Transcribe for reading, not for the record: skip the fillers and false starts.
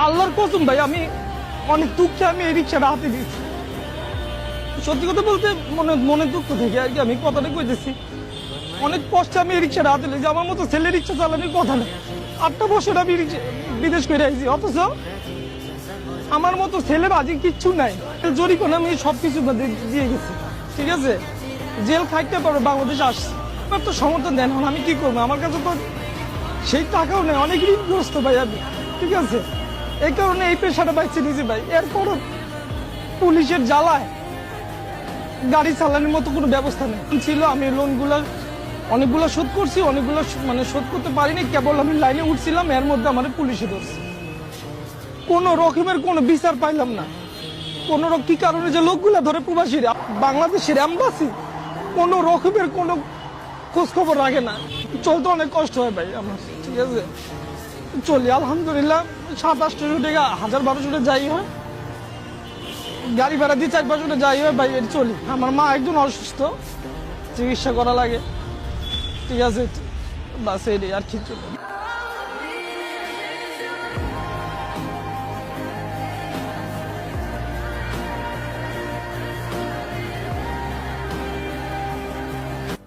আল্লাহর কসম ভাই, আমি অনেক দুঃখে আমি এই রিক্সাটা হাতে দিয়েছি। সত্যি কথা বলতে মনে দুঃখ থেকে আর কি আমি কথাটা কইতেছি। অনেক কষ্টে আমি এই রিক্সাটা হাতে নিয়েছি। আমার মতো ছেলে রিক্সা চালানোর কথা না। 8টা বছর আমি বিদেশ করে আইছি, অথচ আমার মতো ছেলে বাজি কিচ্ছু নাই। জরিমানা আমি সবকিছু দিয়ে গেছি, ঠিক আছে। জেল খাইতে পারবো, বাংলাদেশে আসছি। আমার তো সমর্থন দেন, আমি কি করবো? আমার কাছে তো সেই টাকাও নেই, অনেক ঋণগ্রস্ত ভাই আমি, ঠিক আছে। এই কারণে এই পেশাটা পাইছি নিজে ভাই। এরপরও পুলিশের জ্বালায় গাড়ি চালানোর মতো কোনো ব্যবস্থা নেই ছিল। আমি লোনগুলো অনেকগুলো শোধ করছি, অনেকগুলো শোধ করতে পারিনি। কেবল আমি লাইনে উঠছিলাম, এর মধ্যে আমার পুলিশে ধরছে। কোনো রকমের কোনো বিচার পাইলাম না। কোনো কি কারণে যে লোকগুলা ধরে প্রবাসীরা, বাংলাদেশের এম্বাসি কোনো রকমের কোনো খোঁজ খবর রাখে না। চলতে অনেক কষ্ট হয় ভাই আমার, ঠিক আছে। চলি আলহামদুলিল্লাহ, 700-800 টাকা, 1000-1200 টাকা যাই হয়। গাড়ি ভাড়া দিয়ে 4-500 টাকা যাই হয় ভাই, চলি। আমার মা একজন অসুস্থ, চিকিৎসা করা লাগে, ঠিক আছে। বাস এই আর কি চলে।